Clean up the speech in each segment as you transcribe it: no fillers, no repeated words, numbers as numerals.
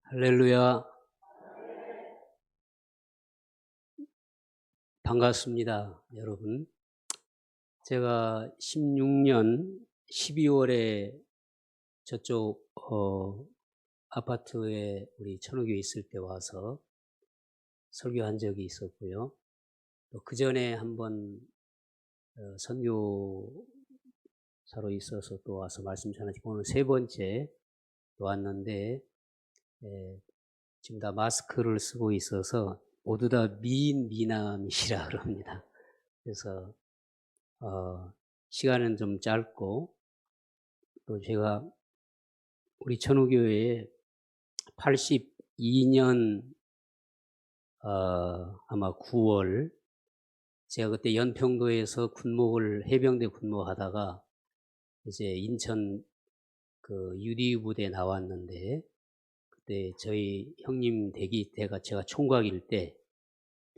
할렐루야. 반갑습니다, 여러분. 제가 16년 12월에 저쪽 아파트에 우리 천호교에 있을 때 와서 설교한 적이 있었고요. 또 그전에 한번 선교사로 있어서 또 와서 말씀 전하시고 오늘 세 번째 또 왔는데, 지금 다 마스크를 쓰고 있어서 모두 다 미남이시라 그럽니다. 그래서 시간은 좀 짧고, 또 제가 우리 천호교회에 82년 아마 9월, 제가 그때 연평도에서 군목을 해병대 군목하다가 이제 인천 그 UD 부대에 나왔는데, 그때 저희 형님 대기 때가 제가 총각일 때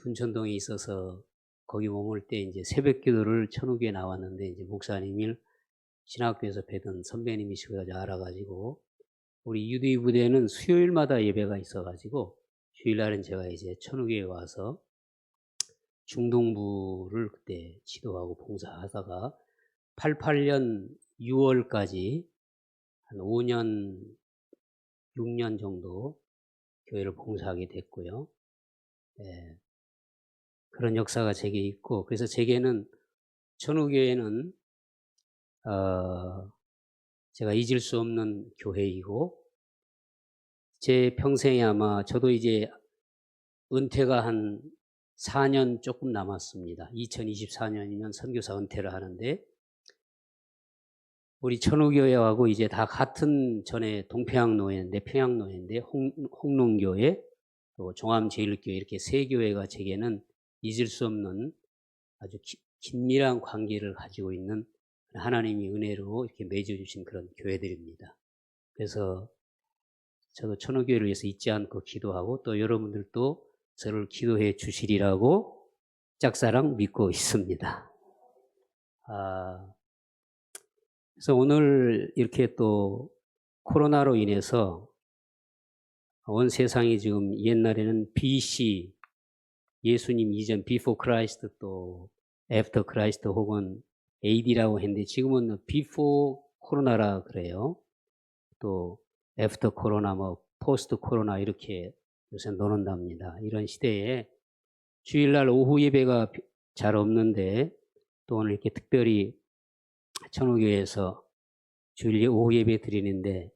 둔천동에 있어서 거기 머물 때 이제 새벽 기도를 천호교에 나왔는데, 이제 목사님을 신학교에서 뵈던 선배님이시고 알아가지고, 우리 UD 부대는 수요일마다 예배가 있어가지고 주일날은 제가 이제 천우교에 와서 중동부를 그때 지도하고 봉사하다가 88년 6월까지 한 5년, 6년 정도 교회를 봉사하게 됐고요. 그런 역사가 제게 있고, 그래서 제게는 천우교회는 제가 잊을 수 없는 교회이고, 제 평생에 아마 저도 이제 은퇴가 한 4년 조금 남았습니다. 2024년이면 선교사 은퇴를 하는데, 우리 천우교회하고 이제 다 같은 전에 동평양노회인데, 평양노회인데, 홍농교회, 또 종암제일교회, 이렇게 세 교회가 제게는 잊을 수 없는 아주 긴밀한 관계를 가지고 있는, 하나님이 은혜로 이렇게 맺어주신 그런 교회들입니다. 그래서 저도 천우교회를 위해서 잊지 않고 기도하고, 또 여러분들도 저를 기도해 주시리라고 짝사랑 믿고 있습니다. 그래서 오늘 이렇게 또 코로나로 인해서 온 세상이 지금, 옛날에는 BC, 예수님 이전 Before Christ, 또 After Christ 혹은 AD라고 했는데, 지금은 Before 코로나라 그래요. 또 After 코로나, 뭐 포스트 코로나 이렇게 요새 논한답니다. 이런 시대에 주일날 오후 예배가 잘 없는데, 또 오늘 이렇게 특별히 천호교회에서 주일 오후 예배 드리는데,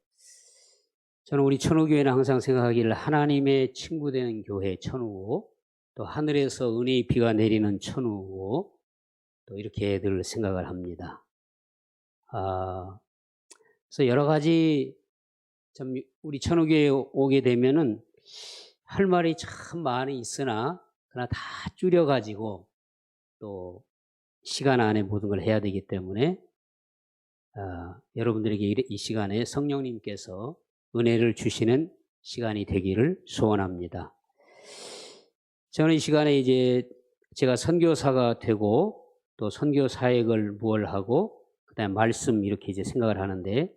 저는 우리 천호교회는 항상 생각하기를 하나님의 친구 되는 교회 천호, 또 하늘에서 은혜의 비가 내리는 천호, 또 이렇게 늘 생각을 합니다. 그래서 여러 가지 참 우리 천호교회에 오게 되면은 할 말이 참 많이 있으나, 그러나 다 줄여가지고 또 시간 안에 모든 걸 해야 되기 때문에, 여러분들에게 이 시간에 성령님께서 은혜를 주시는 시간이 되기를 소원합니다. 저는 이 시간에 이제 제가 선교사가 되고, 또 선교 사역을 무엇을 하고, 그다음에 말씀 이렇게 이제 생각을 하는데,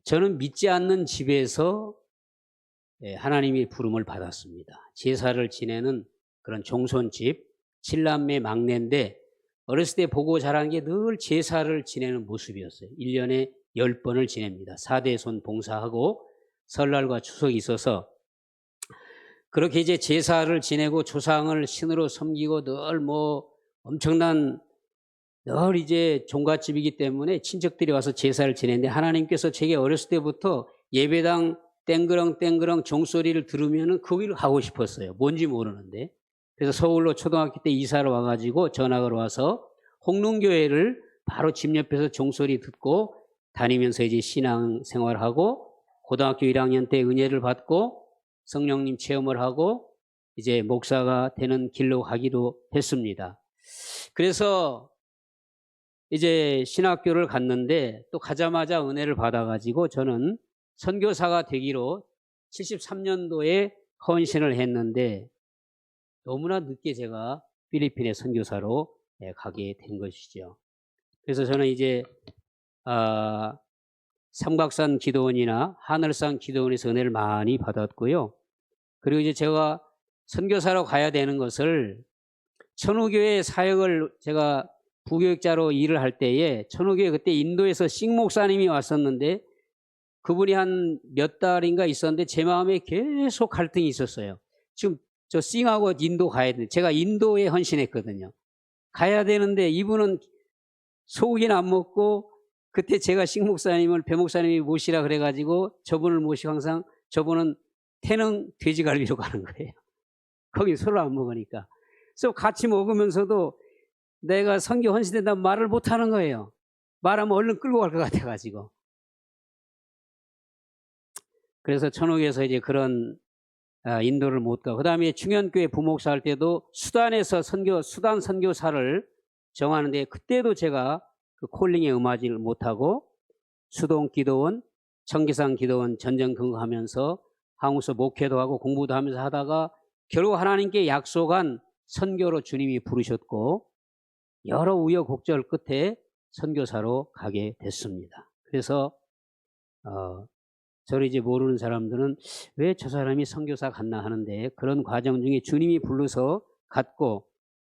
저는 믿지 않는 집에서 하나님의 부름을 받았습니다. 제사를 지내는 그런 종손집, 7남매 막내인데, 어렸을 때 보고 자란 게 늘 제사를 지내는 모습이었어요. 1년에 10번을 지냅니다. 4대손 봉사하고 설날과 추석이 있어서 그렇게 이제 제사를 지내고 조상을 신으로 섬기고, 늘 뭐 엄청난, 늘 이제 종갓집이기 때문에 친척들이 와서 제사를 지내는데, 하나님께서 제게 어렸을 때부터 예배당 땡그렁 종소리를 들으면은 거기를 가고 싶었어요. 뭔지 모르는데. 그래서 서울로 초등학교 때 이사를 와가지고 전학을 와서 홍릉교회를 바로 집 옆에서 종소리 듣고 다니면서 이제 신앙 생활하고, 고등학교 1학년 때 은혜를 받고 성령님 체험을 하고 이제 목사가 되는 길로 가기도 했습니다. 그래서 이제 신학교를 갔는데, 또 가자마자 은혜를 받아가지고 저는 선교사가 되기로 73년도에 헌신을 했는데, 너무나 늦게 제가 필리핀의 선교사로 가게 된 것이죠. 그래서 저는 이제 삼각산 기도원이나 하늘산 기도원에서 은혜를 많이 받았고요. 그리고 이제 제가 선교사로 가야 되는 것을 천우교회 사역을 제가 부교육자로 일을 할 때에 천우교회 그때 인도에서 씩 목사님이 왔었는데 그분이 한 몇 달인가 있었는데 제 마음에 계속 갈등이 있었어요. 지금 저 싱하고 인도 가야 되는데 제가 인도에 헌신했거든요. 가야 되는데 이분은 소고기는 안 먹고 그때 제가 식 목사님을 배 목사님이 모시라 그래가지고 저분을 모시고 항상 저분은 태릉 돼지갈비로 가는 거예요. 거기 술을 안 먹으니까. 그래서 같이 먹으면서도 내가 선교 헌신된다는 말을 못 하는 거예요. 말하면 얼른 끌고 갈 것 같아가지고. 그래서 천옥에서 이제 그런 인도를 못 가고, 그 다음에 충현교회 부목사 할 때도 수단에서 수단 선교사를 정하는데 그때도 제가 그 콜링에 응하지를 못하고 수동 기도원, 청계산 기도원 전쟁 근거하면서 한국에서 목회도 하고 공부도 하면서 하다가 결국 하나님께 약속한 선교로 주님이 부르셨고 여러 우여곡절 끝에 선교사로 가게 됐습니다. 그래서 저를 이제 모르는 사람들은 왜 저 사람이 선교사 갔나 하는데 그런 과정 중에 주님이 불러서 갔고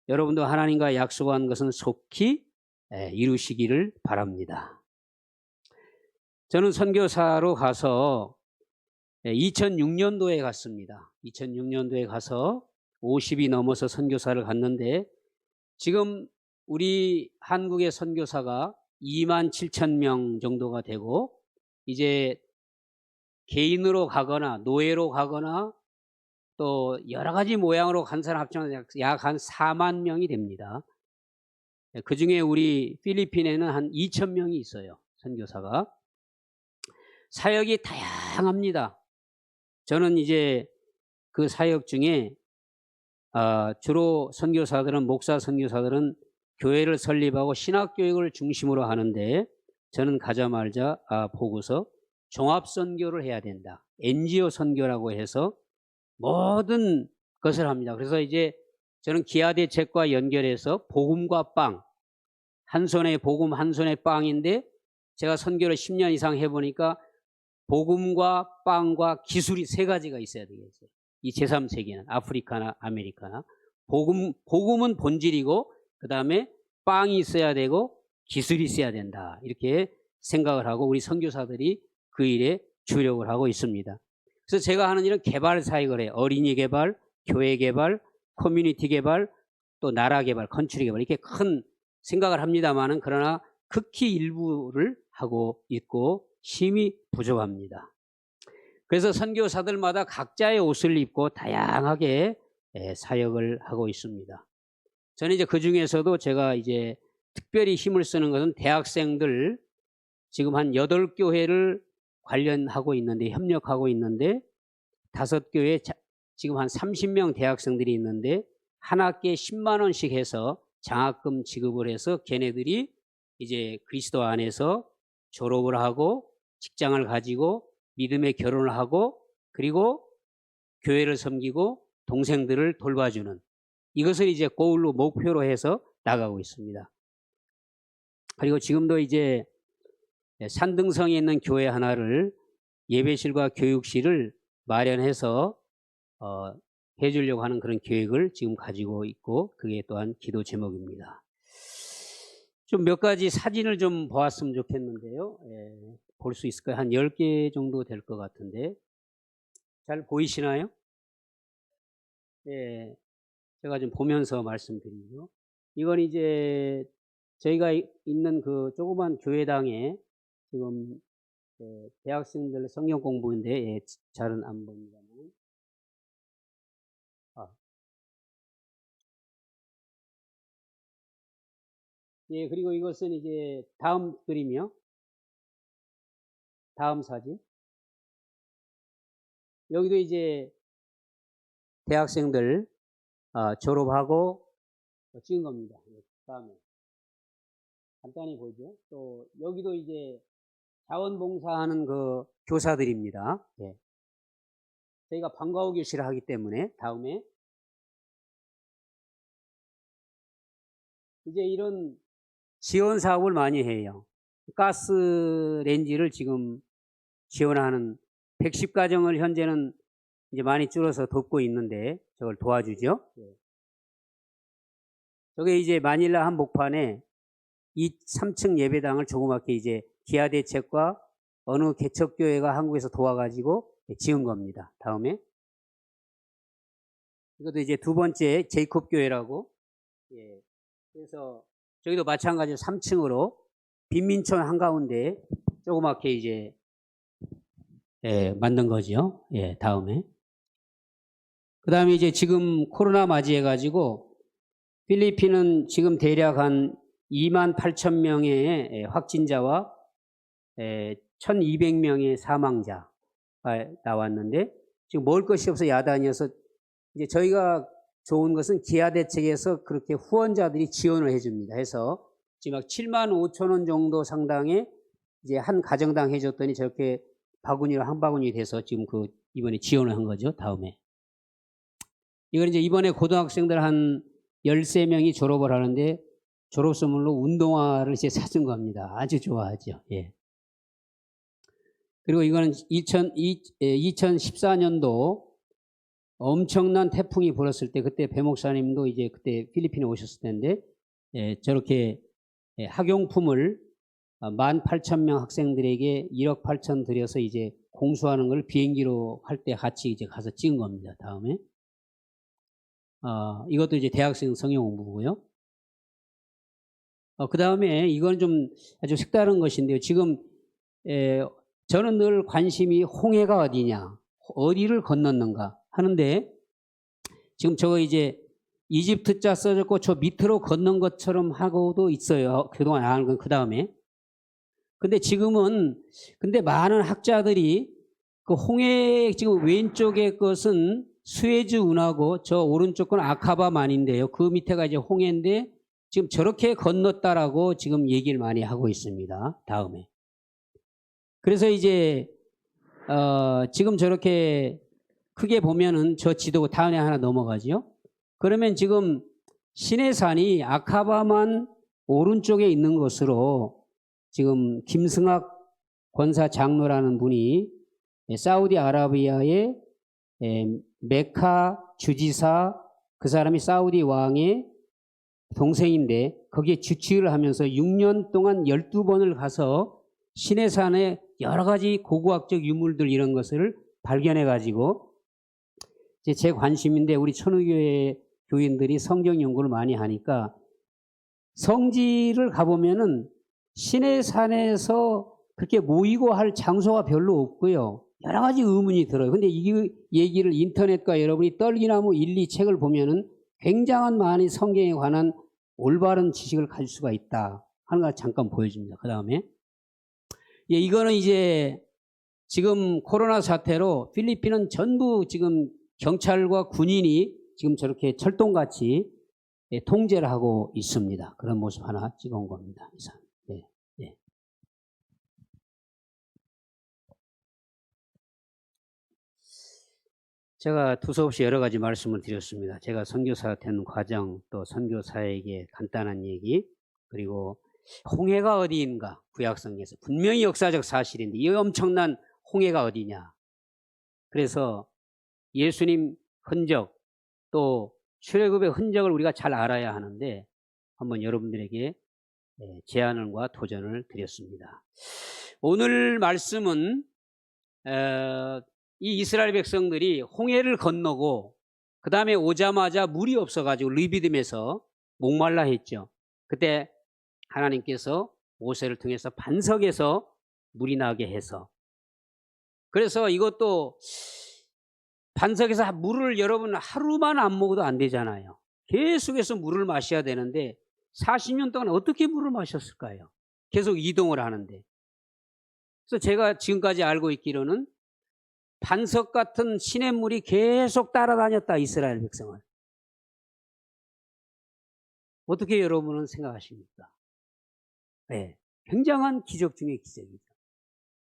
여러분도 하나님과 약속한 것은 속히 이루시기를 바랍니다. 저는 선교사로 가서 2006년도에 갔습니다. 2006년도에 가서 50이 넘어서 선교사를 갔는데 지금 우리 한국의 선교사가 2만 7천 명 정도가 되고 이제 개인으로 가거나 노예로 가거나 또 여러 가지 모양으로 간 사람 합쳐서 약 한 4만 명이 됩니다. 그중에 우리 필리핀에는 한 2천 명이 있어요. 선교사가. 사역이 다양합니다. 저는 이제 그 사역 중에 주로 선교사들은 목사 선교사들은 교회를 설립하고 신학교육을 중심으로 하는데 저는 가자마자 보고서 종합선교를 해야 된다. NGO 선교라고 해서 모든 것을 합니다. 그래서 이제 저는 기아대책과 연결해서 복음과 빵, 한 손에 복음 한 손에 빵인데 제가 선교를 10년 이상 해보니까 복음과 빵과 기술이 세 가지가 있어야 되겠어요. 이 제3세계는 아프리카나 아메리카나 복음은 본질이고 그 다음에 빵이 있어야 되고 기술이 있어야 된다. 이렇게 생각을 하고 우리 선교사들이 그 일에 주력을 하고 있습니다. 그래서 제가 하는 일은 개발 사역을 해요. 어린이 개발, 교회 개발, 커뮤니티 개발, 또 나라 개발, 컨트리 개발 이렇게 큰 생각을 합니다만은 그러나 극히 일부를 하고 있고 힘이 부족합니다. 그래서 선교사들마다 각자의 옷을 입고 다양하게 사역을 하고 있습니다. 저는 이제 그 중에서도 제가 이제 특별히 힘을 쓰는 것은 대학생들 지금 한 8교회를 관련하고 있는데 협력하고 있는데 5교회 지금 한 30명 대학생들이 있는데 한 학기에 10만 원씩 해서 장학금 지급을 해서 걔네들이 이제 그리스도 안에서 졸업을 하고 직장을 가지고 믿음의 결혼을 하고 그리고 교회를 섬기고 동생들을 돌봐주는 이것을 이제 고울로 목표로 해서 나가고 있습니다. 그리고 지금도 이제 산등성에 있는 교회 하나를 예배실과 교육실을 마련해서 해주려고 하는 그런 계획을 지금 가지고 있고 그게 또한 기도 제목입니다. 좀 몇 가지 사진을 좀 보았으면 좋겠는데요. 볼 수 있을까요? 한 10개 정도 될 것 같은데 잘 보이시나요? 예, 제가 좀 보면서 말씀드리죠. 이건 이제 저희가 있는 그 조그만 교회당에 지금 대학생들 성경 공부인데 잘은 안 보입니다만 예, 그리고 이것은 이제 다음 그림이요. 다음 사진. 여기도 이제 대학생들 졸업하고 찍은 겁니다. 다음에 간단히 보죠. 또 여기도 이제 자원봉사하는 그 교사들입니다. 예. 저희가 방과후 교실을 하기 때문에 다음에 이제 이런 지원 사업을 많이 해요. 가스 렌지를 지금 지원하는 110가정을 현재는 이제 많이 줄어서 돕고 있는데 저걸 도와주죠. 저게 이제 마닐라 한복판에 이 3층 예배당을 조그맣게 이제 기아대책과 어느 개척교회가 한국에서 도와가지고 지은 겁니다. 다음에 이것도 이제 두 번째 제이콥 교회라고. 그래서 저기도 마찬가지로 3층으로 빈민촌 한가운데 조그맣게 이제 만든 거죠. 다음에 그 다음에 이제 지금 코로나 맞이해 가지고 필리핀은 지금 대략 한 28,000명의 확진자와 1,200명의 사망자가 나왔는데 지금 먹을 것이 없어 야단이어서 이제 저희가 좋은 것은 기아대책에서 그렇게 후원자들이 지원을 해줍니다. 해서 지금 막 75,000원 정도 상당의 이제 한 가정당 해줬더니 저렇게 바구니로 한 바구니 돼서 지금 그 이번에 지원을 한 거죠. 다음에 이건 이제 이번에 고등학생들 한 13명이 졸업을 하는데 졸업 선물로 운동화를 이제 사준 겁니다. 아주 좋아하죠. 그리고 이거는 2014년도 엄청난 태풍이 불었을 때 그때 배 목사님도 이제 그때 필리핀에 오셨을 텐데 저렇게 학용품을 18,000명 학생들에게 1억 8천 들여서 이제 공수하는 걸 비행기로 할 때 같이 이제 가서 찍은 겁니다. 다음에 이것도 이제 대학생 성경 공부고요. 그 다음에 이건 좀 아주 색다른 것인데요. 지금 저는 늘 관심이 홍해가 어디냐, 어디를 건넜는가 하는데 지금 저거 이제 이집트 자 써졌고 저 밑으로 건넌 것처럼 하고도 있어요. 그동안 안 한 건 그 다음에. 근데 지금은 근데 많은 학자들이 그 홍해 지금 왼쪽의 것은 수에즈 운하고 저 오른쪽 건 아카바만인데요. 그 밑에가 이제 홍해인데 지금 저렇게 건넜다라고 지금 얘기를 많이 하고 있습니다. 다음에. 그래서 이제 지금 저렇게 크게 보면은 저 지도 다음에 하나 넘어가죠. 그러면 지금 시내산이 아카바만 오른쪽에 있는 것으로 지금 김승학 권사 장로라는 분이 사우디아라비아의 메카 주지사 그 사람이 사우디 왕의 동생인데 거기에 주치의를 하면서 6년 동안 12번을 가서 시내산의 여러 가지 고고학적 유물들 이런 것을 발견해 가지고 제 관심인데 우리 천우교회 교인들이 성경 연구를 많이 하니까 성지를 가보면은 시내산에서 그렇게 모이고 할 장소가 별로 없고요. 여러 가지 의문이 들어요. 근데 이 얘기를 인터넷과 여러분이 떨기나무 1, 2 책을 보면은 굉장한 많은 성경에 관한 올바른 지식을 가질 수가 있다 하는 걸 잠깐 보여줍니다. 그 다음에 이거는 이제 지금 코로나 사태로 필리핀은 전부 지금 경찰과 군인이 지금 저렇게 철동같이 통제를 하고 있습니다. 그런 모습 하나 찍어온 겁니다. 이상. 제가 두서없이 여러 가지 말씀을 드렸습니다. 제가 선교사 된 과정, 또 선교사에게 간단한 얘기, 그리고 홍해가 어디인가 구약성에서 분명히 역사적 사실인데 이 엄청난 홍해가 어디냐. 그래서 예수님 흔적 또 출애굽의 흔적을 우리가 잘 알아야 하는데 한번 여러분들에게 제안과 도전을 드렸습니다. 오늘 말씀은 이 이스라엘 백성들이 홍해를 건너고 그 다음에 오자마자 물이 없어가지고 르비딤에서 목말라 했죠. 그때 하나님께서 모세를 통해서 반석에서 물이 나게 해서 그래서 이것도 반석에서 물을 여러분 하루만 안 먹어도 안 되잖아요. 계속해서 물을 마셔야 되는데 40년 동안 어떻게 물을 마셨을까요? 계속 이동을 하는데. 그래서 제가 지금까지 알고 있기로는 반석 같은 시냇물이 계속 따라다녔다 이스라엘 백성을. 어떻게 여러분은 생각하십니까? 네, 굉장한 기적 중의 기적이죠.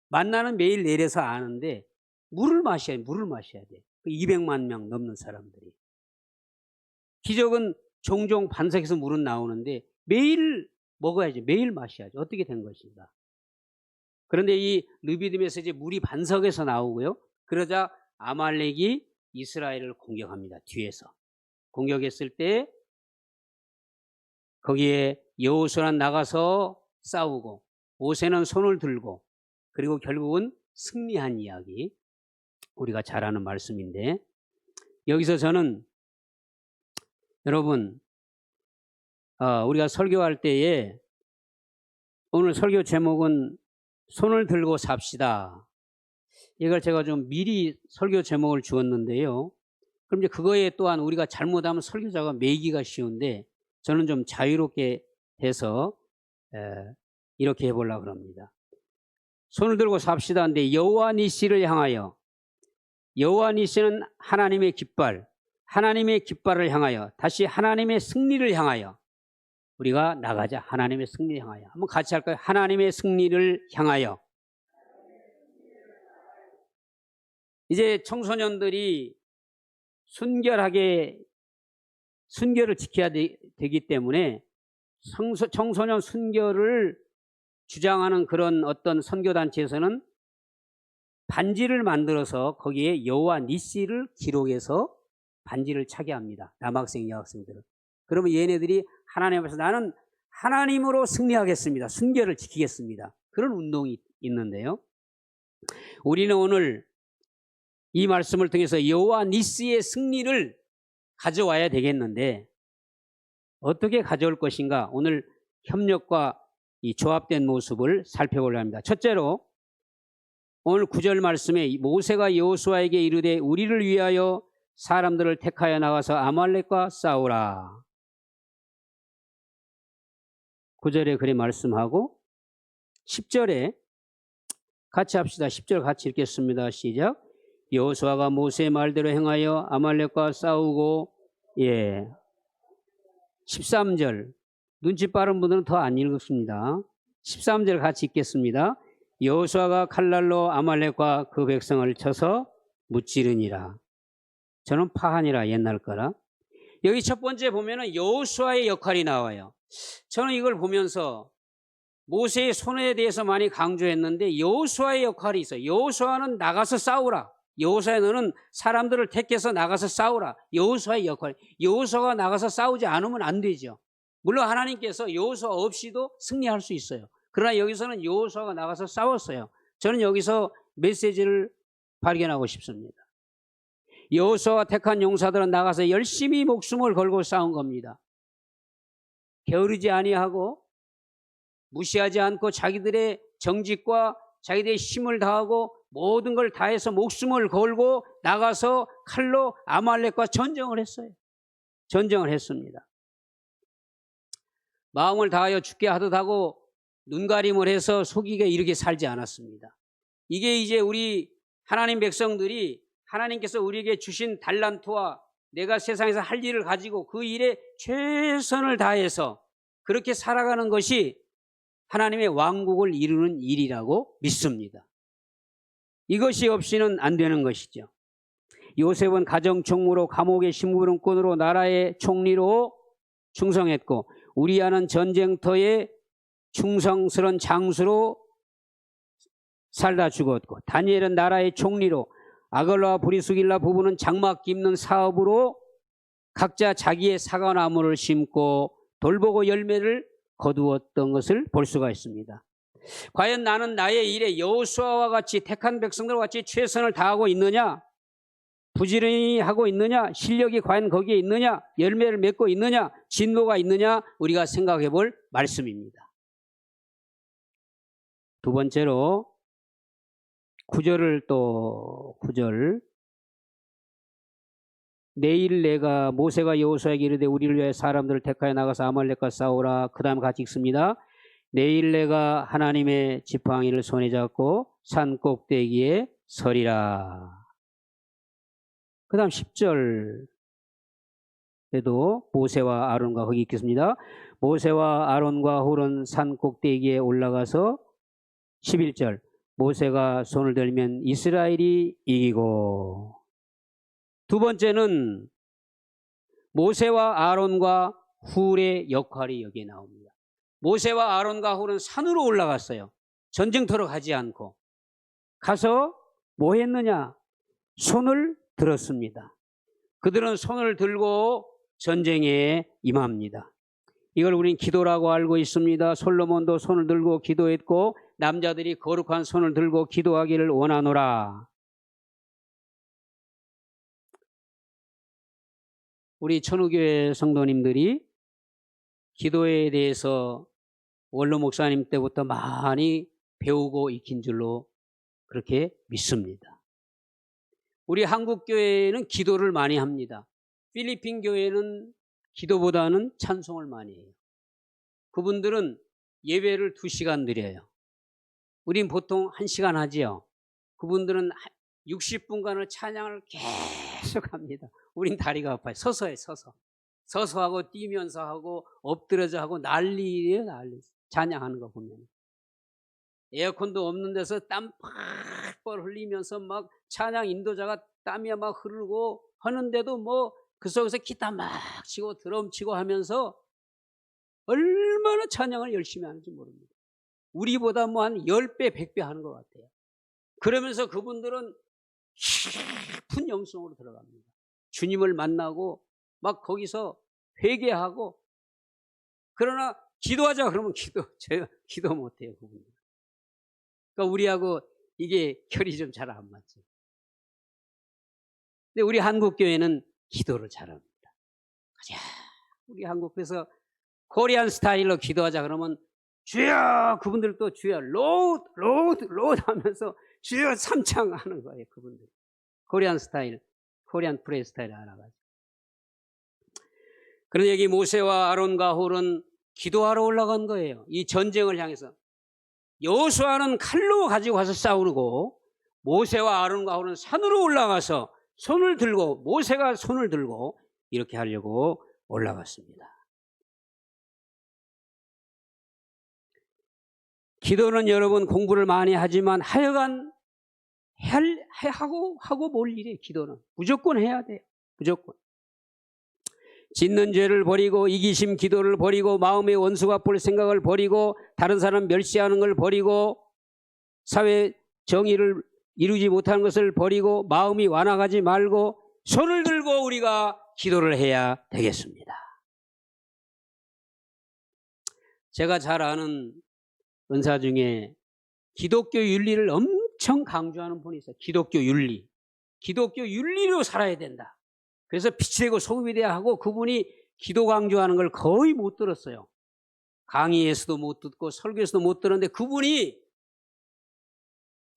만나는 매일 내려서 아는데 물을 마셔야 돼. 200만 명 넘는 사람들이. 기적은 종종 반석에서 물은 나오는데 매일 먹어야지, 매일 마셔야지. 어떻게 된 것인가? 그런데 이 르비딤에서 이제 물이 반석에서 나오고요. 그러자 아말렉이 이스라엘을 공격합니다. 뒤에서. 공격했을 때 거기에 여호수아는 나가서 싸우고 모세는 손을 들고 그리고 결국은 승리한 이야기. 우리가 잘 아는 말씀인데 여기서 저는 여러분 우리가 설교할 때에 오늘 설교 제목은 손을 들고 삽시다. 이걸 제가 좀 미리 설교 제목을 주었는데요. 그럼 이제 그거에 또한 우리가 잘못하면 설교자가 매기가 쉬운데 저는 좀 자유롭게 해서 이렇게 해보려고 합니다. 손을 들고 삽시다 하는데 여호와 니시를 향하여, 여호와 니시는 하나님의 깃발, 하나님의 깃발을 향하여, 다시 하나님의 승리를 향하여 우리가 나가자. 하나님의 승리를 향하여. 한번 같이 할까요? 하나님의 승리를 향하여. 이제 청소년들이 순결하게 순결을 지켜야 되기 때문에 청소년 순결을 주장하는 그런 어떤 선교단체에서는 반지를 만들어서 거기에 여호와 니시를 기록해서 반지를 차게 합니다. 남학생, 여학생들은. 그러면 얘네들이 하나님 앞에서 나는 하나님으로 승리하겠습니다. 순결을 지키겠습니다. 그런 운동이 있는데요. 우리는 오늘 이 말씀을 통해서 여호와 니시의 승리를 가져와야 되겠는데 어떻게 가져올 것인가? 오늘 협력과 이 조합된 모습을 살펴보려 합니다. 첫째로 오늘 9절 말씀에 모세가 여호수아에게 이르되 우리를 위하여 사람들을 택하여 나가서 아말렉과 싸우라. 9절에 그래 말씀하고 10절에 같이 합시다. 10절 같이 읽겠습니다. 시작. 여호수아가 모세의 말대로 행하여 아말렉과 싸우고 13절 눈치 빠른 분들은 더 안 읽었습니다. 13절 같이 읽겠습니다. 여호수아가 칼날로 아말렉과 그 백성을 쳐서 무찌르니라. 저는 파하니라 옛날 거라. 여기 첫 번째 보면은 여호수아의 역할이 나와요. 저는 이걸 보면서 모세의 손에 대해서 많이 강조했는데 여호수아의 역할이 있어요. 여호수아는 나가서 싸우라. 여호수아 너는 사람들을 택해서 나가서 싸우라. 여호수아의 역할. 여호수아가 나가서 싸우지 않으면 안 되죠. 물론 하나님께서 여호수아 없이도 승리할 수 있어요. 그러나 여기서는 여호수아가 나가서 싸웠어요. 저는 여기서 메시지를 발견하고 싶습니다. 여호수아가 택한 용사들은 나가서 열심히 목숨을 걸고 싸운 겁니다. 게으르지 아니하고 무시하지 않고 자기들의 정직과 자기들의 힘을 다하고 모든 걸 다해서 목숨을 걸고 나가서 칼로 아말렉과 전쟁을 했어요. 전쟁을 했습니다. 마음을 다하여 죽게 하듯 하고 눈가림을 해서 속이게 이렇게 살지 않았습니다. 이게 이제 우리 하나님 백성들이 하나님께서 우리에게 주신 달란트와 내가 세상에서 할 일을 가지고 그 일에 최선을 다해서 그렇게 살아가는 것이 하나님의 왕국을 이루는 일이라고 믿습니다. 이것이 없이는 안 되는 것이죠. 요셉은 가정총무로 감옥의 심부름꾼으로 나라의 총리로 충성했고 우리아는 전쟁터에 충성스러운 장수로 살다 죽었고 다니엘은 나라의 총리로 아글라와 브리스길라 부부는 장막 깁는 사업으로 각자 자기의 사과나무를 심고 돌보고 열매를 거두었던 것을 볼 수가 있습니다. 과연 나는 나의 일에 여호수아와 같이 택한 백성들과 같이 최선을 다하고 있느냐? 부지런히 하고 있느냐? 실력이 과연 거기에 있느냐? 열매를 맺고 있느냐? 진노가 있느냐? 우리가 생각해 볼 말씀입니다. 두 번째로 9절 내일 내가 모세가 여호수아에게 이르되 우리를 위해 사람들을 택하여 나가서 아말렉과 싸우라. 그 다음 같이 읽습니다. 내일 내가 하나님의 지팡이를 손에 잡고 산 꼭대기에 서리라. 그 다음 10절에도 모세와 아론과 거기 있겠습니다. 모세와 아론과 홀은 산 꼭대기에 올라가서 11절 모세가 손을 들면 이스라엘이 이기고. 두 번째는 모세와 아론과 훌의 역할이 여기에 나옵니다. 모세와 아론과 훌은 산으로 올라갔어요. 전쟁터로 가지 않고 가서 뭐 했느냐? 손을 들었습니다. 그들은 손을 들고 전쟁에 임합니다. 이걸 우린 기도라고 알고 있습니다. 솔로몬도 손을 들고 기도했고 남자들이 거룩한 손을 들고 기도하기를 원하노라. 우리 천우교회 성도님들이 기도에 대해서 원로 목사님 때부터 많이 배우고 익힌 줄로 그렇게 믿습니다. 우리 한국 교회는 기도를 많이 합니다. 필리핀 교회는 기도보다는 찬송을 많이 해요. 그분들은 예배를 2시간 드려요. 우린 보통 1시간 하지요. 그분들은 60분간을 찬양을 계속 합니다. 우린 다리가 아파요. 서서 해, 서서. 서서 하고 뛰면서 하고 엎드려져 하고 난리예요, 난리. 찬양하는 거 보면. 에어컨도 없는 데서 땀 팍 흘리면서 막 찬양 인도자가 땀이 막 흐르고 하는데도 뭐 그 속에서 기타 막 치고 드럼 치고 하면서 얼마나 찬양을 열심히 하는지 모릅니다. 우리보다 뭐 한 10배, 100배 하는 것 같아요. 그러면서 그분들은 깊은 영성으로 들어갑니다. 주님을 만나고 막 거기서 회개하고, 그러나 기도하자 그러면 제가 기도 못해요, 그분들. 그러니까 우리하고 이게 결이 좀 잘 안 맞죠. 근데 우리 한국 교회는 기도를 잘합니다. 가자. 우리 한국에서 코리안 스타일로 기도하자 그러면 주여, 그분들 또 주여 로드 하면서 주여 3창 하는 거예요, 그분들. 코리안 스타일, 코리안 프레이 스타일 알아가지고. 그런데 여기 모세와 아론과 홀은 기도하러 올라간 거예요. 이 전쟁을 향해서. 여호수아는 칼로 가지고 가서 싸우고 모세와 아론과 홀은 산으로 올라가서 손을 들고, 모세가 손을 들고 이렇게 하려고 올라갔습니다. 기도는 여러분 공부를 많이 하지만 하여간 하고 뭘 일이에요. 기도는 무조건 해야 돼요. 무조건. 짓는 죄를 버리고 이기심 기도를 버리고 마음의 원수가 볼 생각을 버리고 다른 사람 멸시하는 걸 버리고 사회 정의를 이루지 못하는 것을 버리고 마음이 완화하지 말고 손을 들고 우리가 기도를 해야 되겠습니다. 제가 잘 아는 은사 중에 기독교 윤리를 엄청 강조하는 분이 있어요. 기독교 윤리. 기독교 윤리로 살아야 된다. 그래서 빛이 되고 소금이 돼야 하고, 그분이 기도 강조하는 걸 거의 못 들었어요. 강의에서도 못 듣고 설교에서도 못 들었는데, 그분이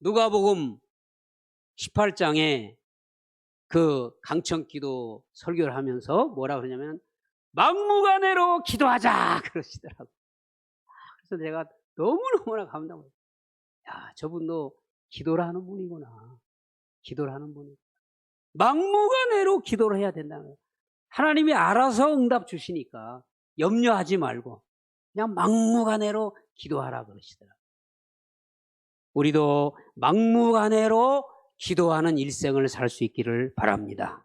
누가복음 18장에 그 강청기도 설교를 하면서 뭐라 그러냐면 막무가내로 기도하자 그러시더라고요. 그래서 제가 너무너무나 감동해요. 야, 저분도 기도를 하는 분이구나. 기도를 하는 분이. 막무가내로 기도를 해야 된다는 거예요. 하나님이 알아서 응답 주시니까 염려하지 말고 그냥 막무가내로 기도하라 그러시더라고요. 우리도 막무가내로 기도하는 일생을 살 수 있기를 바랍니다.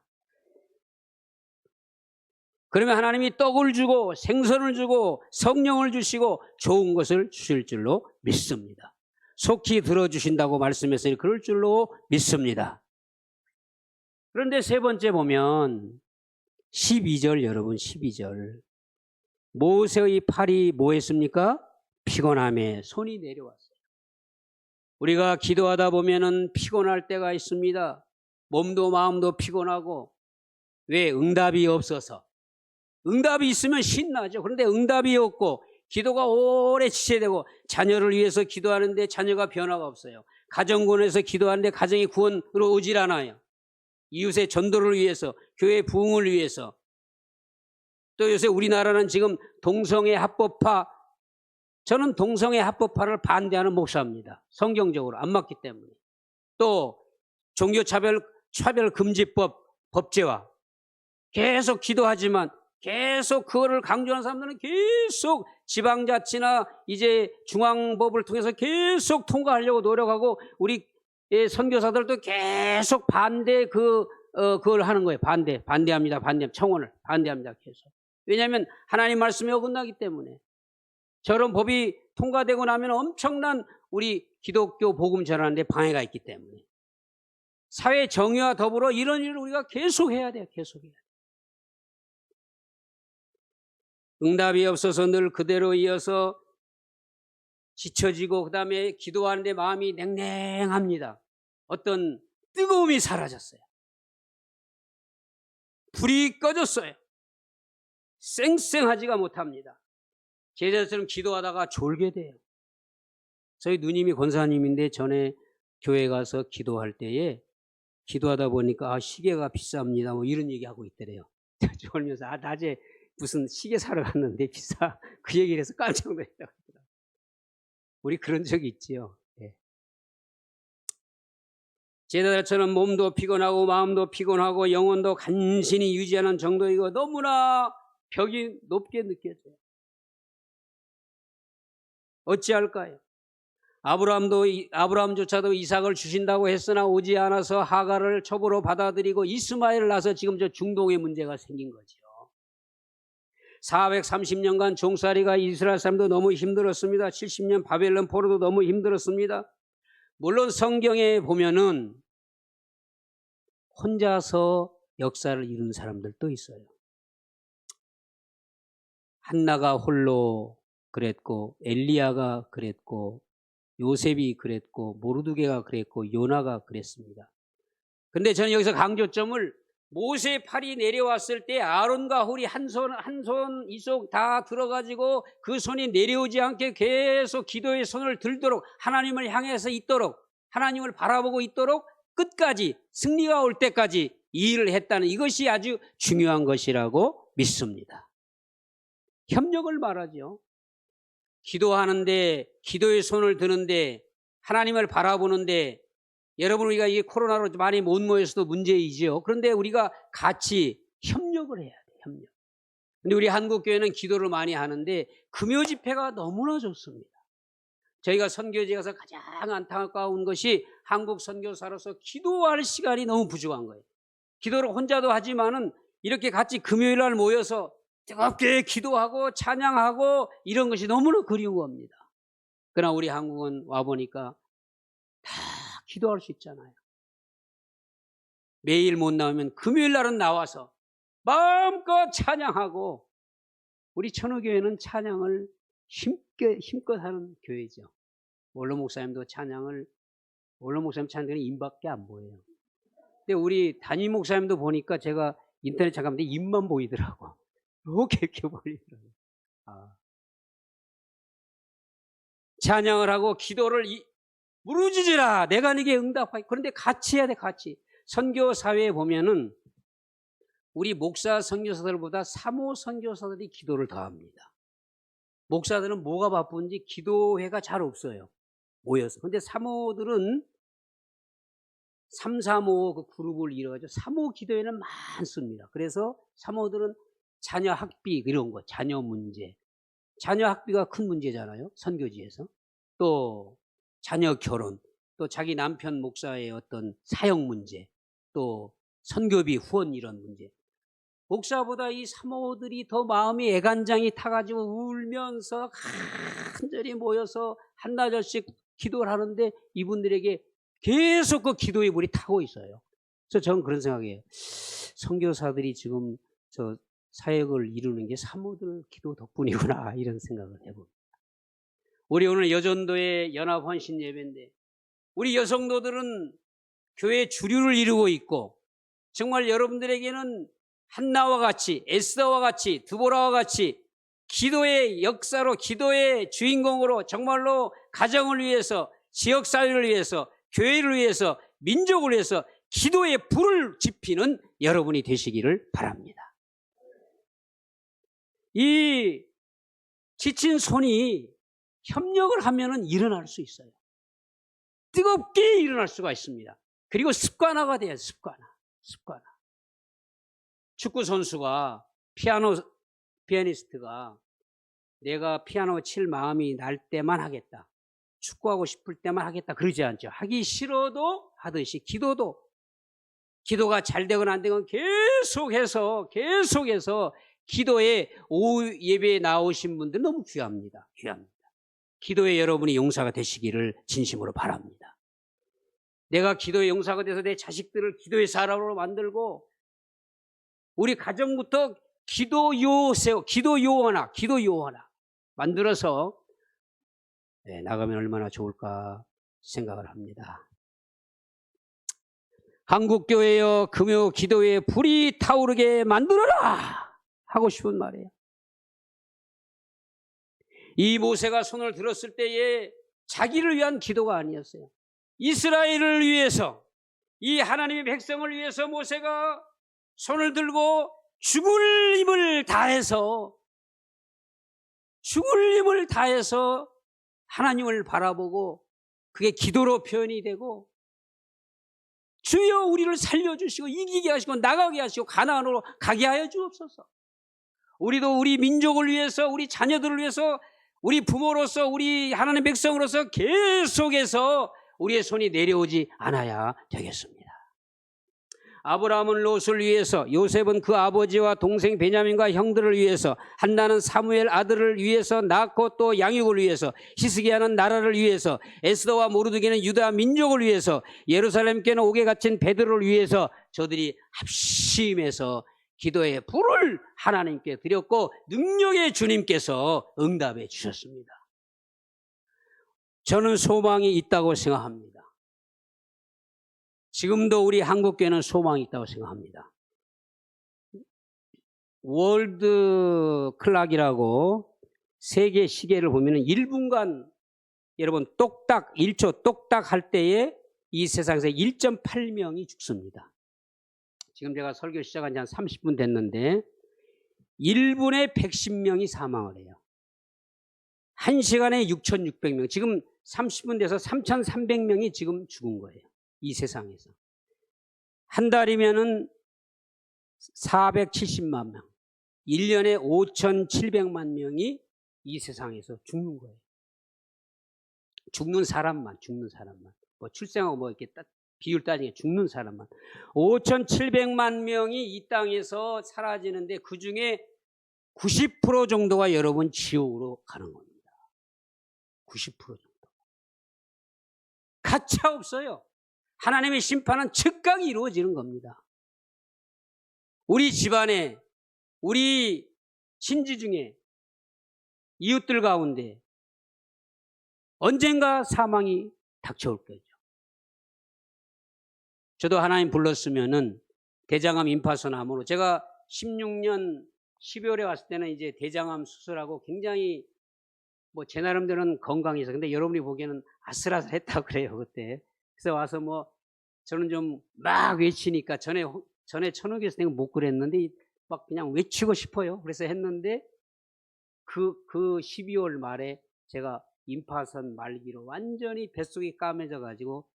그러면 하나님이 떡을 주고 생선을 주고 성령을 주시고 좋은 것을 주실 줄로 믿습니다. 속히 들어주신다고 말씀했으니 그럴 줄로 믿습니다. 그런데 세 번째 보면 12절, 여러분 12절. 모세의 팔이 뭐 했습니까? 피곤함에 손이 내려왔어요. 우리가 기도하다 보면은 피곤할 때가 있습니다. 몸도 마음도 피곤하고. 왜? 응답이 없어서. 응답이 있으면 신나죠. 그런데 응답이 없고 기도가 오래 지체되고, 자녀를 위해서 기도하는데 자녀가 변화가 없어요. 가정군에서 기도하는데 가정이 구원으로 오질 않아요. 이웃의 전도를 위해서, 교회 부흥을 위해서. 또 요새 우리나라는 지금 동성애 합법화, 저는 동성애 합법화를 반대하는 목사입니다. 성경적으로 안 맞기 때문에. 또 종교차별금지법 법제화 계속 기도하지만 계속 그거를 강조하는 사람들은 계속 지방자치나 이제 중앙법을 통해서 계속 통과하려고 노력하고, 우리 선교사들도 계속 반대 그걸 하는 거예요. 반대합니다. 청원을 반대합니다. 계속. 왜냐하면 하나님 말씀에 어긋나기 때문에. 저런 법이 통과되고 나면 엄청난 우리 기독교 복음 전하는데 방해가 있기 때문에. 사회 정의와 더불어 이런 일을 우리가 계속해야 돼요. 계속해야 돼요. 응답이 없어서 늘 그대로 이어서 지쳐지고 그다음에 기도하는데 마음이 냉랭합니다. 어떤 뜨거움이 사라졌어요. 불이 꺼졌어요. 쌩쌩하지가 못합니다. 제자처럼 기도하다가 졸게 돼요. 저희 누님이 권사님인데 전에 교회 가서 기도할 때에 기도하다 보니까 시계가 비쌉니다. 뭐 이런 얘기하고 있더래요. 졸면서 낮에 무슨 시계 사러 갔는데 비싸. 그 얘기를 해서 깜짝 놀랐다고 하더라고요. 우리 그런 적이 있지요. 네. 제자들처럼 몸도 피곤하고 마음도 피곤하고 영혼도 간신히 유지하는 정도이고 너무나 벽이 높게 느껴져요. 어찌할까요? 아브라함조차도 이삭을 주신다고 했으나 오지 않아서 하갈을 첩으로 받아들이고 이스마엘을 낳아서 지금 저 중동의 문제가 생긴 거죠. 430년간 종살이가 이스라엘 사람도 너무 힘들었습니다. 70년 바벨론 포로도 너무 힘들었습니다. 물론 성경에 보면은 혼자서 역사를 이룬 사람들도 있어요. 한나가 홀로 그랬고 엘리야가 그랬고 요셉이 그랬고 모르드게가 그랬고 요나가 그랬습니다. 그런데 저는 여기서 강조점을 모세 팔이 내려왔을 때 아론과 홀이 한 손 이속 다 들어가지고 그 손이 내려오지 않게 계속 기도의 손을 들도록 하나님을 향해서 있도록 하나님을 바라보고 있도록 끝까지 승리가 올 때까지 이 일을 했다는 이것이 아주 중요한 것이라고 믿습니다. 협력을 말하죠. 기도하는데 기도의 손을 드는데 하나님을 바라보는데 여러분 우리가 이 코로나로 많이 못 모여서도 문제이죠. 그런데 우리가 같이 협력을 해야 돼요. 협력. 근데 우리 한국교회는 기도를 많이 하는데 금요 집회가 너무나 좋습니다. 저희가 선교지에 가서 가장 안타까운 것이 한국 선교사로서 기도할 시간이 너무 부족한 거예요. 기도를 혼자도 하지만은 이렇게 같이 금요일 날 모여서 뜨겁게 기도하고 찬양하고 이런 것이 너무나 그리운 겁니다. 그러나 우리 한국은 와보니까 다 기도할 수 있잖아요. 매일 못 나오면 금요일 날은 나와서 마음껏 찬양하고 우리 천호교회는 찬양을 힘껏 하는 교회죠. 원로 목사님도 찬양을 원로 목사님 찬양은 입밖에 안 보여요. 근데 우리 담임 목사님도 보니까 제가 인터넷 잠깐 봤는데 입만 보이더라고. 이렇게 보이더라고요. 찬양을 하고 기도를 부르짖으라 내가 네게 응답하리. 그런데 같이 해야 돼. 같이. 선교 사회에 보면은 우리 목사 선교사들보다 사모 선교사들이 기도를 더 합니다. 목사들은 뭐가 바쁜지 기도회가 잘 없어요. 모여서. 근데 사모들은 3, 4모 그 그룹을 이뤄가지고 사모 기도회는 많습니다. 그래서 사모들은 자녀 학비 이런 거, 자녀 문제. 자녀 학비가 큰 문제잖아요. 선교지에서. 또 자녀 결혼, 또 자기 남편 목사의 어떤 사역 문제, 또 선교비 후원 이런 문제. 목사보다 이 사모들이 더 마음이 애간장이 타가지고 울면서 간절히 모여서 한나절씩 기도를 하는데 이분들에게 계속 그 기도의 물이 타고 있어요. 그래서 저는 그런 생각이에요. 선교사들이 지금 저 사역을 이루는 게 사모들 기도 덕분이구나 이런 생각을 해봅니다. 우리 오늘 여전도의 연합헌신 예배인데 우리 여성도들은 교회 주류를 이루고 있고 정말 여러분들에게는 한나와 같이 에스더와 같이 드보라와 같이 기도의 역사로 기도의 주인공으로 정말로 가정을 위해서 지역사회를 위해서 교회를 위해서 민족을 위해서 기도의 불을 지피는 여러분이 되시기를 바랍니다. 이 지친 손이 협력을 하면은 일어날 수 있어요. 뜨겁게 일어날 수가 있습니다. 그리고 습관화가 돼요. 습관화. 축구 선수가 피아니스트가 내가 피아노 칠 마음이 날 때만 하겠다. 축구하고 싶을 때만 하겠다. 그러지 않죠. 하기 싫어도 하듯이 기도가 잘 되거나 안 되거나 계속해서 기도에 오후 예배에 나오신 분들 너무 귀합니다. 기도의 여러분이 용사가 되시기를 진심으로 바랍니다. 내가 기도의 용사가 돼서 내 자식들을 기도의 사람으로 만들고 우리 가정부터 기도 요하나 만들어서 나가면 얼마나 좋을까 생각을 합니다. 한국교회여 금요 기도에 불이 타오르게 만들어라 하고 싶은 말이에요. 이 모세가 손을 들었을 때에 자기를 위한 기도가 아니었어요. 이스라엘을 위해서, 이 하나님의 백성을 위해서 모세가 손을 들고 죽을 힘을 다해서 하나님을 바라보고 그게 기도로 표현이 되고, 주여 우리를 살려주시고 이기게 하시고 나가게 하시고 가나안으로 가게 하여 주옵소서. 우리도 우리 민족을 위해서, 우리 자녀들을 위해서, 우리 부모로서, 우리 하나님의 백성으로서 계속해서 우리의 손이 내려오지 않아야 되겠습니다. 아브라함은 롯을 위해서, 요셉은 그 아버지와 동생 베냐민과 형들을 위해서, 한나는 사무엘 아들을 위해서 낳고 또 양육을 위해서, 히스기야는 나라를 위해서, 에스더와 모르드게는 유다 민족을 위해서, 예루살렘께는 옥에 갇힌 베드로를 위해서 저들이 합심해서 기도의 불을 하나님께 드렸고 능력의 주님께서 응답해 주셨습니다. 저는 소망이 있다고 생각합니다. 지금도 우리 한국교회는 소망이 있다고 생각합니다. 월드 클락이라고 세계 시계를 보면 1분간 여러분 똑딱 1초 똑딱 할 때에 이 세상에서 1.8명이 죽습니다. 지금 제가 설교 시작한 지 한 30분 됐는데 1분에 110명이 사망을 해요. 1시간에 6,600명, 지금 30분 돼서 3,300명이 지금 죽은 거예요. 이 세상에서. 한 달이면은 470만 명, 1년에 5,700만 명이 이 세상에서 죽는 거예요. 죽는 사람만. 뭐 출생하고 뭐 이렇게 비율 따지게 죽는 사람만. 5,700만 명이 이 땅에서 사라지는데 그 중에 90% 정도가 여러분 지옥으로 가는 겁니다. 90% 정도. 가차 없어요. 하나님의 심판은 즉각이 이루어지는 겁니다. 우리 집안에, 우리 친지 중에, 이웃들 가운데 언젠가 사망이 닥쳐올 거죠. 저도 하나님 불렀으면은 대장암 임파선암으로, 제가 16년 12월에 왔을 때는 이제 대장암 수술하고 굉장히 뭐 제 나름대로는 건강해서, 근데 여러분이 보기에는 아슬아슬했다고 그래요 그때. 그래서 와서 뭐 저는 좀 막 외치니까, 전에 천호교에서 내가 못 그랬는데 막 그냥 외치고 싶어요. 그래서 했는데 그 12월 말에 제가 임파선 말기로 완전히 뱃속이 까매져 가지고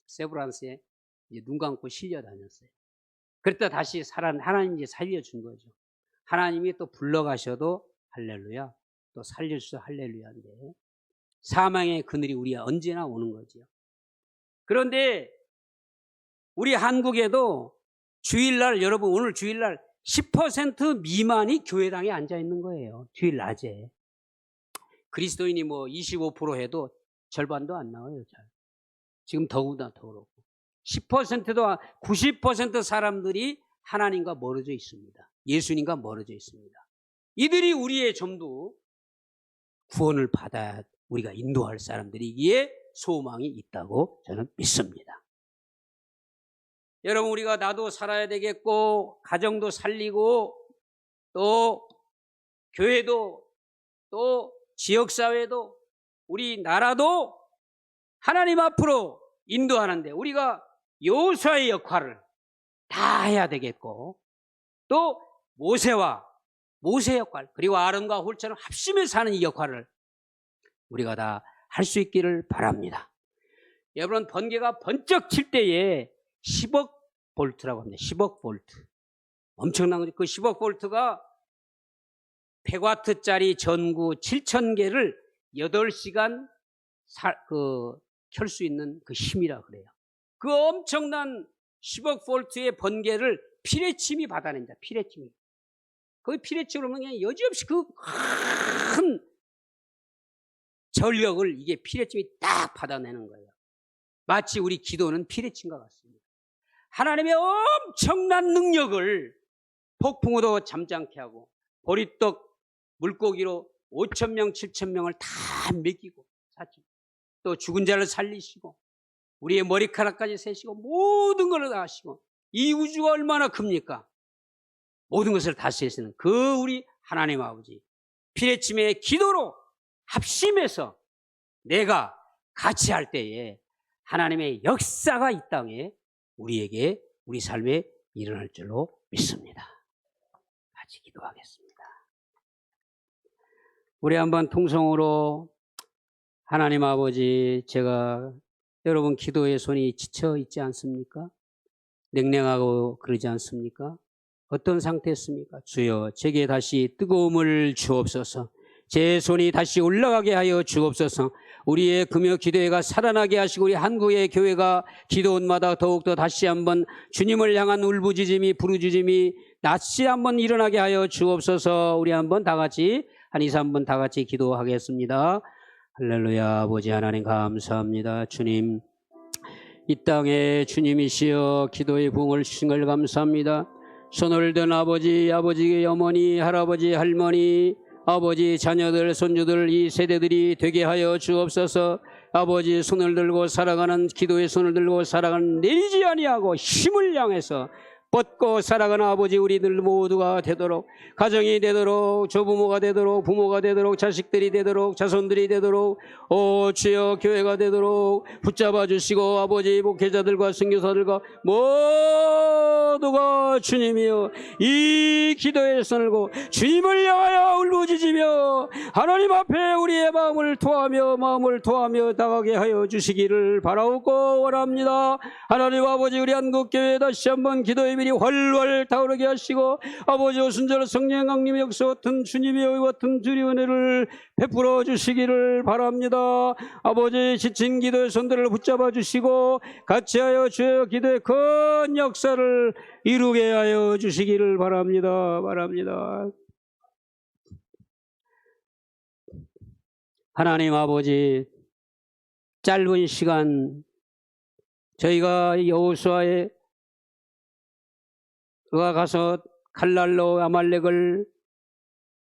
세브란스에 이제 눈 감고 실려 다녔어요. 그랬다 다시 하나님이 이제 살려준 거죠. 하나님이 또 불러가셔도 할렐루야, 또 살려주셔도 할렐루야인데 사망의 그늘이 우리가 언제나 오는 거죠. 그런데 우리 한국에도 주일날, 여러분 오늘 주일날 10% 미만이 교회당에 앉아 있는 거예요. 주일 낮에. 그리스도인이 뭐 25% 해도 절반도 안 나와요. 잘. 지금 더구나 더 그렇고. 10%도 90% 사람들이 하나님과 멀어져 있습니다. 예수님과 멀어져 있습니다. 이들이 우리의 전부 구원을 받아 우리가 인도할 사람들이기에 소망이 있다고 저는 믿습니다. 여러분, 우리가 나도 살아야 되겠고, 가정도 살리고, 또 교회도, 또 지역사회도, 우리 나라도 하나님 앞으로 인도하는데 우리가 여호수아의 역할을 다 해야 되겠고, 또 모세 역할, 그리고 아론과 홀처럼 합심해 사는 이 역할을 우리가 다 할 수 있기를 바랍니다. 여러분, 번개가 번쩍 칠 때에 10억 볼트라고 합니다. 10억 볼트. 엄청난 거죠. 그 10억 볼트가 100와트짜리 전구 7,000개를 8시간 켤 수 있는 그 힘이라 그래요. 그 엄청난 10억 볼트의 번개를 피레침이 받아낸다. 피레침이. 그 피레침으로 그냥 여지없이 그 큰 전력을 이게 피레침이 딱 받아내는 거예요. 마치 우리 기도는 피레침과 같습니다. 하나님의 엄청난 능력을 폭풍우도 잠잠케 하고 보리떡 물고기로 5,000명 7,000명을 다 먹이고 또 죽은 자를 살리시고 우리의 머리카락까지 세시고 모든 걸 다 하시고 이 우주가 얼마나 큽니까? 모든 것을 다스리시는 그 우리 하나님 아버지 피레침의 기도로 합심해서 내가 같이 할 때에 하나님의 역사가 이 땅에 우리에게 우리 삶에 일어날 줄로 믿습니다. 같이 기도하겠습니다. 우리 한번 통성으로 하나님 아버지, 제가 여러분 기도의 손이 지쳐 있지 않습니까? 냉랭하고 그러지 않습니까? 어떤 상태였습니까? 주여, 제게 다시 뜨거움을 주옵소서. 제 손이 다시 올라가게 하여 주옵소서. 우리의 금요 기도회가 살아나게 하시고 우리 한국의 교회가 기도원마다 더욱더 다시 한번 주님을 향한 울부짖음이 부르짖음이 다시 한번 일어나게 하여 주옵소서. 우리 한번 다 같이 한 2, 3분 다 같이 기도하겠습니다. 할렐루야. 아버지 하나님 감사합니다. 주님, 이 땅에 주님이시여 기도의 부흥을 주신 걸 감사합니다. 손을 든 아버지의 어머니, 할아버지, 할머니, 아버지, 자녀들, 손주들, 이 세대들이 되게 하여 주옵소서. 아버지, 손을 들고 살아가는, 기도의 손을 들고 살아가는, 내리지 아니하고 힘을 향해서 뻗고 살아가는 아버지 우리들 모두가 되도록, 가정이 되도록, 조부모가 되도록, 부모가 되도록, 자식들이 되도록, 자손들이 되도록, 오 주여 교회가 되도록 붙잡아 주시고, 아버지 목회자들과 선교사들과 모두가 주님이여 이 기도에 손을 고 주님을 향하여 울부짖으며 하나님 앞에 우리의 마음을 토하며 나가게 하여 주시기를 바라옵고 원합니다. 하나님 아버지, 우리 한국교회 다시 한번 기도의 밀이 활활 타오르게 하시고, 아버지 오순절 성령 강림의 역사 같은 주님의 의 같은 주의 은혜를 베풀어 주시기를 바랍니다. 아버지, 지친 기도의 손들을 붙잡아 주시고 같이 하여 주의 기도의 큰 역사를 이루게 하여 주시기를 바랍니다. 하나님 아버지, 짧은 시간 저희가 여호수아에 그가 가서 칼날로 아말렉을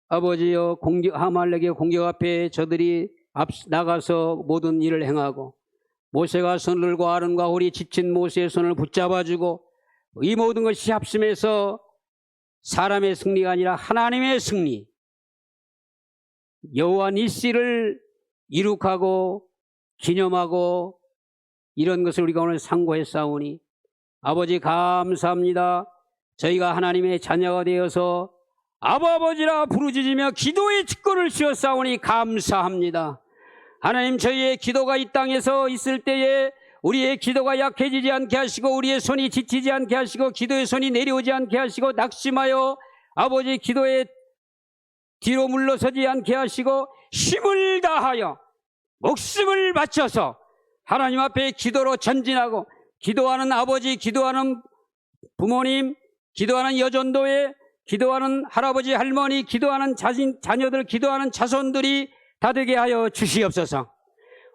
아버지여 아말렉의 공격 앞에 저들이 나가서 모든 일을 행하고, 모세가 손을 들고 아론과 홀이 지친 모세의 손을 붙잡아주고, 이 모든 것이 합심해서 사람의 승리가 아니라 하나님의 승리, 여호와 니시를 이룩하고 기념하고 이런 것을 우리가 오늘 상고했사오니 아버지 감사합니다. 저희가 하나님의 자녀가 되어서 아버지라 부르짖으며 기도의 직권을 쥐었사오니 감사합니다. 하나님, 저희의 기도가 이 땅에서 있을 때에 우리의 기도가 약해지지 않게 하시고, 우리의 손이 지치지 않게 하시고, 기도의 손이 내려오지 않게 하시고, 낙심하여 아버지 기도에 뒤로 물러서지 않게 하시고, 힘을 다하여 목숨을 바쳐서 하나님 앞에 기도로 전진하고, 기도하는 아버지, 기도하는 부모님, 기도하는 여전도회, 기도하는 할아버지, 할머니, 기도하는 자녀들, 기도하는 자손들이 다 되게 하여 주시옵소서.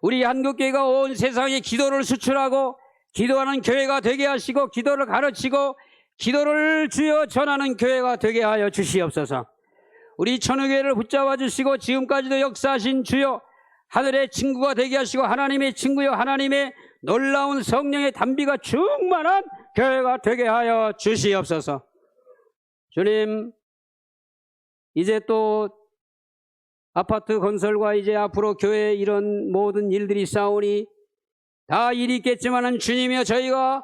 우리 한국교회가 온 세상에 기도를 수출하고 기도하는 교회가 되게 하시고, 기도를 가르치고 기도를 주여 전하는 교회가 되게 하여 주시옵소서. 우리 천우교회를 붙잡아 주시고 지금까지도 역사하신 주여, 하늘의 친구가 되게 하시고 하나님의 친구여, 하나님의 놀라운 성령의 담비가 충만한 교회가 되게 하여 주시옵소서. 주님, 이제 또 아파트 건설과 이제 앞으로 교회 이런 모든 일들이 싸우니 다 일이 있겠지만은 주님이여, 저희가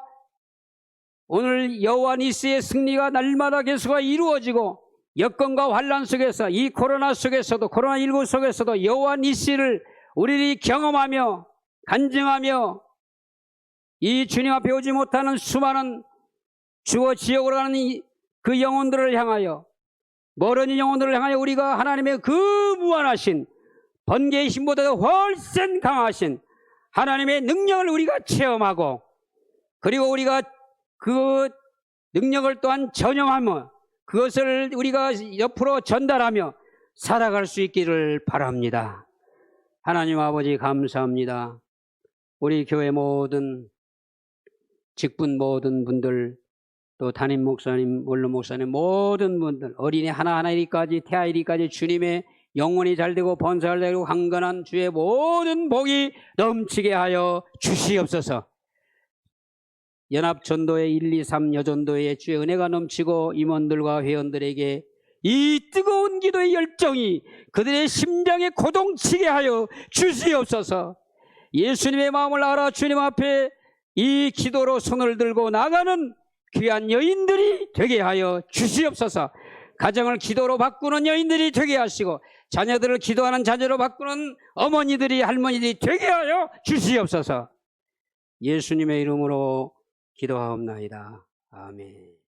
오늘 여호와 니스의 승리가 날마다 계속 이루어지고, 여건과 환란 속에서, 이 코로나 속에서도, 코로나19 속에서도 여호와 니스를 우리들이 경험하며 간증하며, 이 주님 앞에 오지 못하는 수많은 주어 지역으로 가는 그 영혼들을 향하여, 멀은 영혼들을 향하여 우리가 하나님의 그 무한하신 번개의 힘보다도 훨씬 강하신 하나님의 능력을 우리가 체험하고, 그리고 우리가 그 능력을 또한 전염하며 그것을 우리가 옆으로 전달하며 살아갈 수 있기를 바랍니다. 하나님 아버지 감사합니다. 우리 교회 모든 직분 모든 분들, 또 담임 목사님, 원로 목사님 모든 분들, 어린이 하나하나까지 태아이리까지 주님의 영혼이 잘되고 번성을 되고 강건한 주의 모든 복이 넘치게 하여 주시옵소서. 연합전도회 1, 2, 3 여전도회에 주의 은혜가 넘치고 임원들과 회원들에게 이 뜨거운 기도의 열정이 그들의 심장에 고동치게 하여 주시옵소서. 예수님의 마음을 알아 주님 앞에 이 기도로 손을 들고 나가는 귀한 여인들이 되게 하여 주시옵소서. 가정을 기도로 바꾸는 여인들이 되게 하시고 자녀들을 기도하는 자녀로 바꾸는 어머니들이 할머니들이 되게 하여 주시옵소서. 예수님의 이름으로 기도하옵나이다. 아멘.